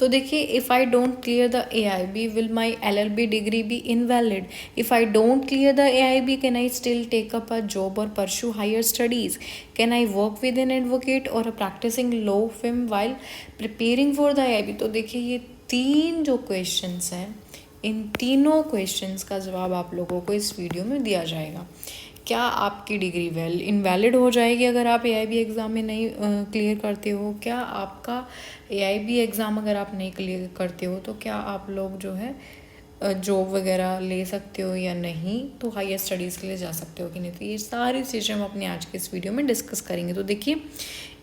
तो देखिए, if I don't clear the AIB will my LLB degree be invalid? If I don't clear the AIB can I still take up a job or pursue higher studies? Can I work with an advocate or a practicing law firm while preparing for the AIB? तो देखिए, ये 3 जो questions हैं, इन तीनों questions का जवाब आप लोगों को इस वीडियो में दिया जाएगा। क्या आपकी डिग्री इनवैलिड हो जाएगी अगर आप AIB एग्ज़ाम में नहीं क्लियर करते हो? क्या आपका AIB एग्ज़ाम अगर आप नहीं क्लियर करते हो तो क्या आप लोग जो है जॉब वगैरह ले सकते हो या नहीं? तो हायर स्टडीज़ के लिए जा सकते हो कि नहीं? तो ये सारी चीज़ें हम अपने आज के इस वीडियो में डिस्कस करेंगे। तो देखिए,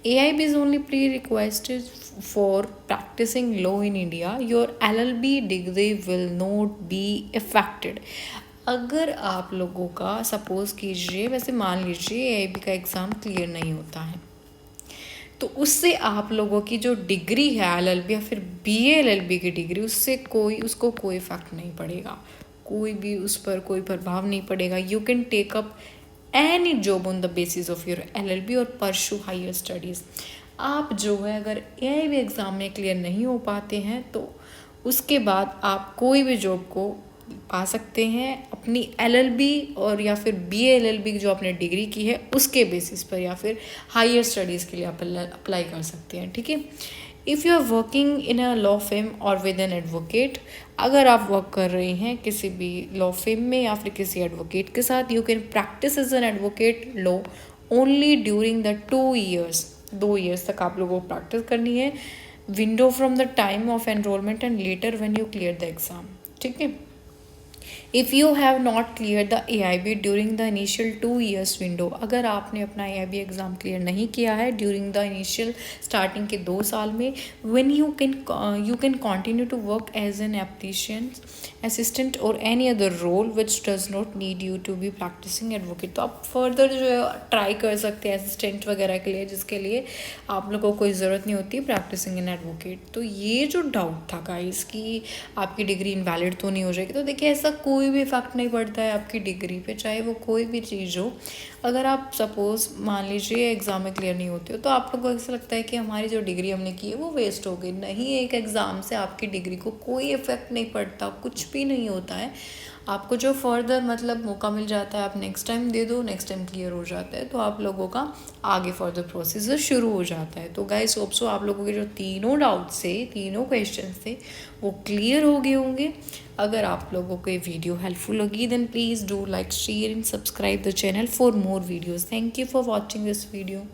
AIB is only pre requested for practising law in India. Your LLB degree will not be affected. अगर आप लोगों का सपोज़ कीजिए, वैसे मान लीजिए AIB का एग्ज़ाम क्लियर नहीं होता है, तो उससे आप लोगों की जो डिग्री है LLB या फिर BA LLB की डिग्री, उसको कोई इफेक्ट नहीं पड़ेगा, कोई भी उस पर कोई प्रभाव नहीं पड़ेगा। You can take up any job on the basis of your LLB और परस्यू हायर स्टडीज़। आप जो है अगर AIB एग्ज़ाम में क्लियर नहीं हो पाते हैं तो उसके बाद आप कोई भी जॉब को पा सकते हैं अपनी LLB और या फिर BA LLB जो आपने डिग्री की है उसके बेसिस पर, या फिर हायर स्टडीज़ के लिए आप अप्लाई कर सकते हैं। ठीक है। If you are working in a law firm और विद एन एडवोकेट, अगर आप वर्क कर रहे हैं किसी भी लॉ फर्म में या फिर किसी एडवोकेट के साथ, you can practise as an advocate law only during the 2 years. 2 years तक आप लोगों को प्रैक्टिस करनी है, window from the time of enrolment and later when you clear the exam. ठीक है। If you have not clear the AIB during the initial 2 years window, अगर आपने अपना AIB एग्ज़ाम क्लियर नहीं किया है ड्यूरिंग द इनिशियल स्टार्टिंग के 2 साल में, when you can continue to work as an application assistant or any other role which does not need you to be practicing advocate. तो आप फर्दर जो है ट्राई कर सकते हैं असिस्टेंट वगैरह के लिए, जिसके लिए आप लोगों को कोई ज़रूरत नहीं होती प्रैक्टिसिंग इन एडवोकेट। तो ये जो डाउट था गाइस कि आपकी डिग्री इनवैलिड तो नहीं हो जाएगी, तो देखिए ऐसा कोई भी इफेक्ट नहीं पड़ता है आपकी डिग्री पे, चाहे वो कोई भी चीज़ हो। अगर आप सपोज़ मान लीजिए एग्ज़ाम में क्लियर नहीं होते हो तो आप लोगों को ऐसा लगता है कि हमारी जो डिग्री हमने की है वो वेस्ट हो गई। नहीं, एक एग्ज़ाम से आपकी डिग्री को कोई इफेक्ट नहीं पड़ता, कुछ भी नहीं होता है। आपको जो फर्दर मतलब मौका मिल जाता है आप नेक्स्ट टाइम दे दो, नेक्स्ट टाइम क्लियर हो जाता है तो आप लोगों का आगे फर्दर प्रोसीजर शुरू हो जाता है। तो गाइस होप सो आप लोगों के जो तीनों डाउट्स थे, तीनों क्वेश्चन थे, वो क्लियर हो गए होंगे। अगर आप लोगों को ये वीडियो हेल्पफुल लगी then please do like, share and subscribe the channel for more videos. Thank you for watching this video.